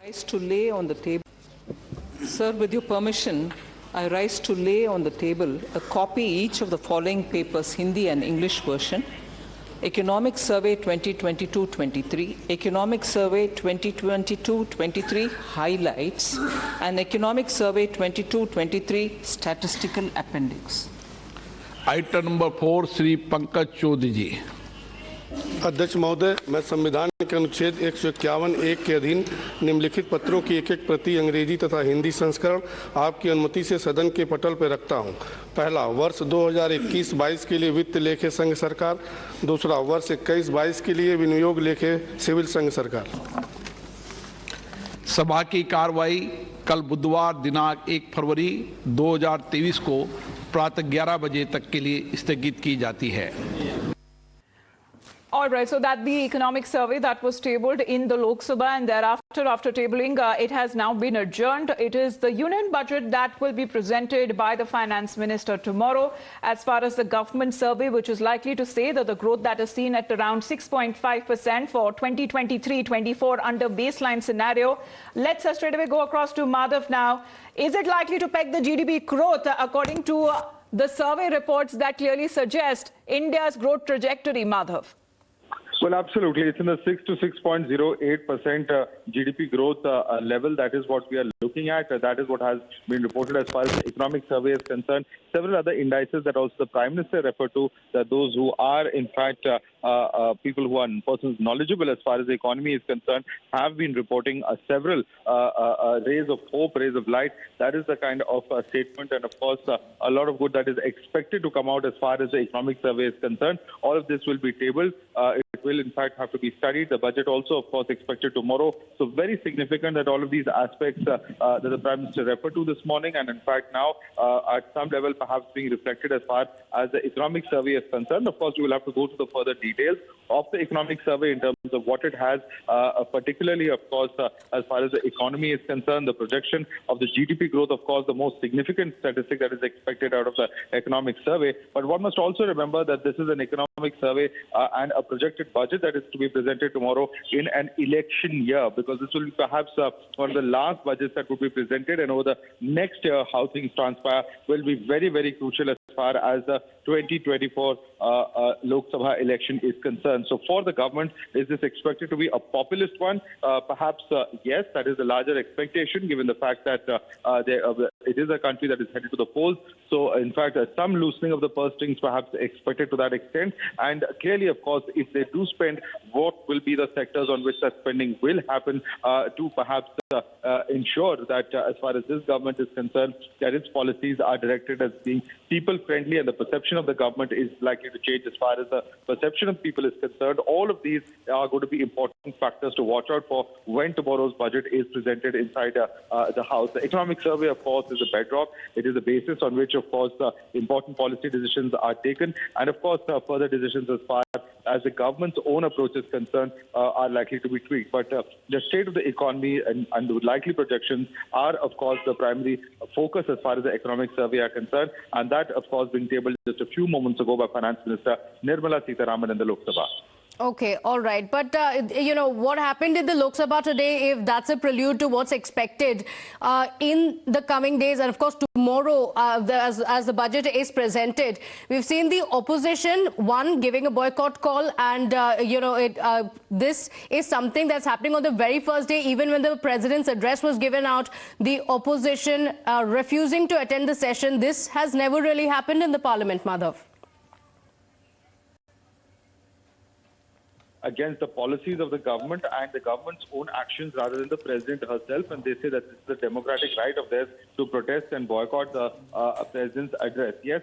rise to lay on the table. Sir, with your permission, I rise to lay on the table a copy each of the following papers, Hindi and English version. Economic Survey 2022-23, Economic Survey 2022-23 Highlights, and Economic Survey 22-23 Statistical Appendix. Item number 4 Shri Pankaj Chaudhary ji. अध्यक्ष महोदय, मैं संविधान के अनुच्छेद 151(1) के अधीन निम्नलिखित पत्रों की एक प्रति अंग्रेजी तथा हिंदी संस्करण आपकी अनुमति से सदन के पटल पर रखता हूं। पहला, वर्ष 2021-22 के लिए वित्त लेखे संघ सरकार। दूसरा, वर्ष 21-22 के लिए विनियोग लेखे सिविल संघ सरकार। सभा की कार्रवाई कल बुधवार दिनांक 1 फरवरी 2023 को प्रातः 11 बजे तक के लिए स्थगित की जाती है। All right, so that the economic survey that was tabled in the Lok Sabha, and thereafter, after tabling, it has now been adjourned. It is the union budget that will be presented by the finance minister tomorrow. As far as the government survey, which is likely to say that the growth that is seen at around 6.5% for 2023-24 under baseline scenario. Let's straight away go across to Madhav now. Is it likely to peg the GDP growth according to the survey reports that clearly suggest India's growth trajectory, Madhav? Well, absolutely. It's in the 6 to 6.08% GDP growth level. That is what we are looking at. That is what has been reported as far as the economic survey is concerned. Several other indices that also the Prime Minister referred to, that those who are in fact people who are persons knowledgeable as far as the economy is concerned, have been reporting several rays of hope, rays of light. That is the kind of statement, and of course a lot of good that is expected to come out as far as the economic survey is concerned. All of this will be tabled. It will in fact have to be studied. The budget also, of course, expected tomorrow. So very significant that all of these aspects that the Prime Minister referred to this morning, and in fact now at some level perhaps being reflected as far as the economic survey is concerned. Of course, we will have to go to the further details of the economic survey in terms of what it has, particularly, of course, as far as the economy is concerned, the projection of the GDP growth, of course, the most significant statistic that is expected out of the economic survey. But one must also remember that this is an economic survey and a projected budget that is to be presented tomorrow in an election year, because this will be perhaps one of the last budgets that will be presented, and over the next year how things transpire will be very, very crucial as far as the 2024 Lok Sabha election is concerned. So for the government, is this expected to be a populist one? Perhaps yes, that is a larger expectation given the fact that it is a country that is headed to the polls. So in fact, some loosening of the purse strings perhaps expected to that extent. And clearly, of course, if they do spend, what will be the sectors on which that spending will happen to perhaps ensure that as far as this government is concerned, that its policies are directed as being people-friendly, and the perception of the government is likely to change as far as the perception of people is concerned. All of these are going to be important factors to watch out for when tomorrow's budget is presented inside the House. The economic survey, of course, is a bedrock. It is a basis on which, of course, important policy decisions are taken, and of course, further decisions as far as the government's own approach is concerned are likely to be tweaked. But the state of the economy and the likely projections are, of course, the primary focus as far as the economic survey are concerned, and that, of course, being tabled just a few moments ago by Finance Minister Nirmala Sitharaman in the Lok Sabha. Okay, all right. But, you know, what happened in the Lok Sabha today, if that's a prelude to what's expected in the coming days, and of course tomorrow as the budget is presented, we've seen the opposition, one, giving a boycott call, and, you know, this is something that's happening on the very first day. Even when the president's address was given out, the opposition refusing to attend the session. This has never really happened in the parliament, Madhav. Against the policies of the government and the government's own actions rather than the president herself, and they say that this is a democratic right of theirs to protest and boycott the president's address. Yes,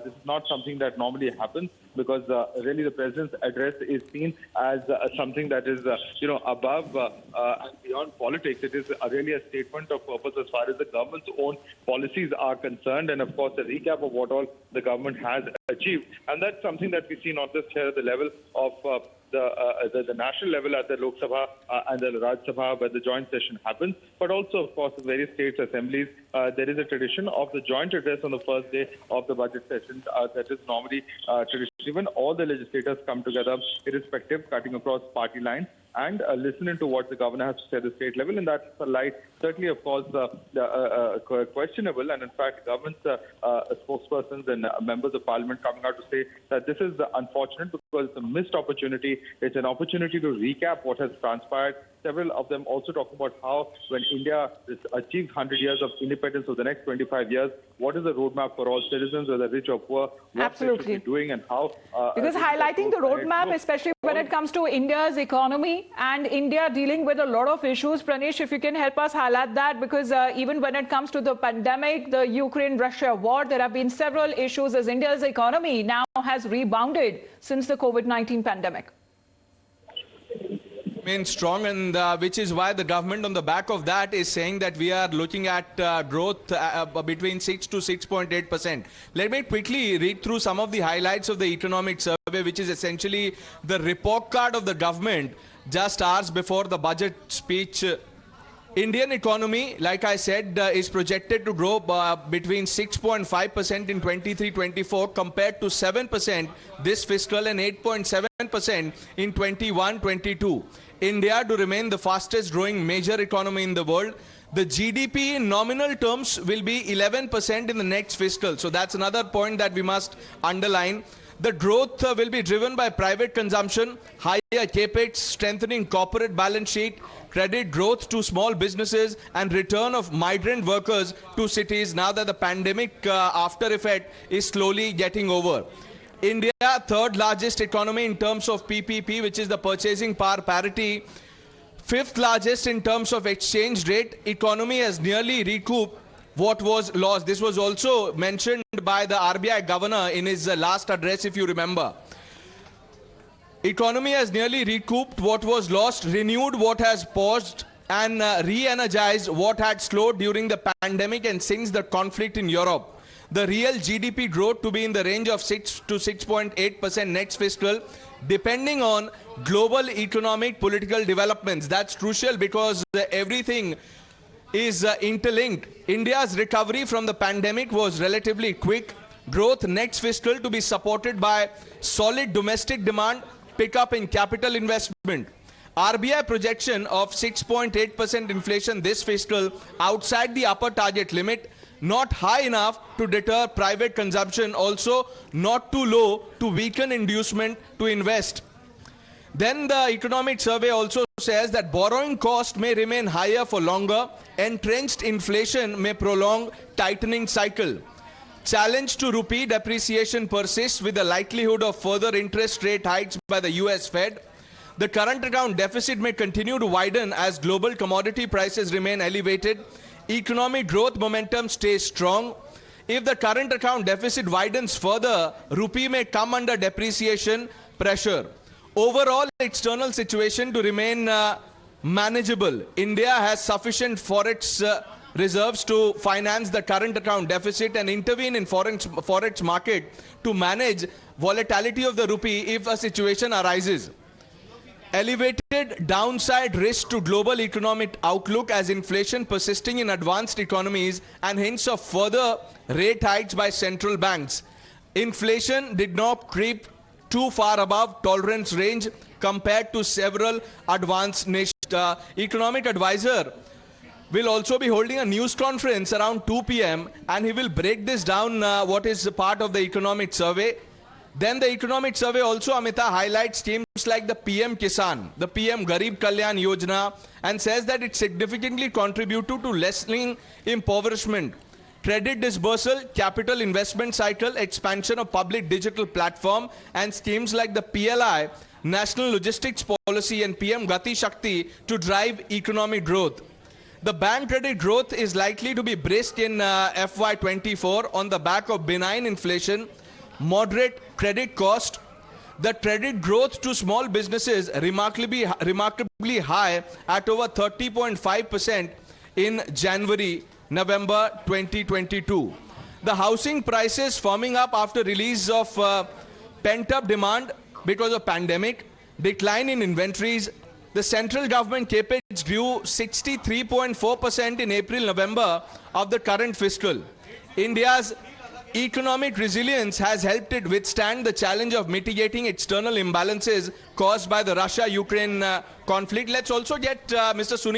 this is not something that normally happens, because really the president's address is seen as something that is you know, above and beyond politics. It is really a statement of purpose as far as the government's own policies are concerned, and of course a recap of what all the government has achieved. And that's something that we see not just here at the level of the national level at the Lok Sabha and the Rajya Sabha, where the joint session happens, but also, of course, in various states assemblies. There is a tradition of the joint address on the first day of the budget sessions. That is normally tradition. Even all the legislators come together, irrespective, cutting across party lines, and listen into what the governor has to say at the state level. And that's a light, certainly, of course, questionable. And in fact, government spokespersons and members of parliament coming out to say that this is unfortunate because it's a missed opportunity. It's an opportunity to recap what has transpired. Several of them also talking about how when India achieves 100 years of independence over the next 25 years, what is the roadmap for all citizens, whether rich or poor, what Absolutely. they should be doing and how. Because highlighting the roadmap, especially when it comes to India's economy and India dealing with a lot of issues. Pranesh, if you can help us highlight that, because even when it comes to the pandemic, the Ukraine-Russia war, there have been several issues as India's economy now has rebounded since the COVID-19 pandemic. Remain strong, and which is why the government on the back of that is saying that we are looking at growth between 6 to 6.8%. Let me quickly read through some of the highlights of the economic survey, which is essentially the report card of the government just hours before the budget speech. Indian economy, like I said, is projected to grow between 6.5% in 23-24 compared to 7% this fiscal and 8.7% in 21-22. India to remain the fastest growing major economy in the world. The GDP in nominal terms will be 11% in the next fiscal. So that's another point that we must underline. The growth will be driven by private consumption, higher capex, strengthening corporate balance sheet, credit growth to small businesses, and return of migrant workers to cities now that the pandemic after effect is slowly getting over. India, third largest economy in terms of PPP, which is the purchasing power parity, fifth largest in terms of exchange rate. Economy has nearly recouped what was lost. This was also mentioned by the RBI governor in his last address, if you remember. Economy has nearly recouped what was lost, renewed what has paused, and re-energized what had slowed during the pandemic and since the conflict in Europe. The real GDP growth to be in the range of 6 to 6.8% next fiscal, depending on global economic political developments. That's crucial because everything is interlinked. India's recovery from the pandemic was relatively quick. Growth next fiscal to be supported by solid domestic demand, pickup in capital investment. RBI projection of 6.8% inflation this fiscal, outside the upper target limit, not high enough to deter private consumption, also not too low to weaken inducement to invest. Then the economic survey also says that borrowing cost may remain higher for longer, entrenched inflation may prolong tightening cycle. Challenge to rupee depreciation persists with the likelihood of further interest rate hikes by the US Fed. The current account deficit may continue to widen as global commodity prices remain elevated. Economic growth momentum stays strong. If the current account deficit widens further, rupee may come under depreciation pressure. Overall external situation to remain manageable. India has sufficient forex reserves to finance the current account deficit and intervene in forex market to manage volatility of the rupee if a situation arises. Elevated downside risk to global economic outlook as inflation persisting in advanced economies and hints of further rate hikes by central banks. Inflation did not creep too far above tolerance range compared to several advanced nations. Economic advisor will also be holding a news conference around 2 p.m. and he will break this down, what is part of the economic survey. Then the economic survey also, Amita, highlights schemes like the PM Kisan, the PM Garib Kalyan Yojana, and says that it significantly contributed to lessening impoverishment. Credit disbursal, capital investment cycle, expansion of public digital platform, and schemes like the PLI, National Logistics Policy, and PM Gati Shakti to drive economic growth. The bank credit growth is likely to be brisk in FY24 on the back of benign inflation, moderate credit cost. The credit growth to small businesses remarkably high at over 30.5% in January-November 2022. The housing prices firming up after release of pent-up demand because of pandemic, decline in inventories. The central government capex grew 63.4% in April-November of the current fiscal. India's economic resilience has helped it withstand the challenge of mitigating external imbalances caused by the Russia-Ukraine conflict. Let's also get Mr. Sunil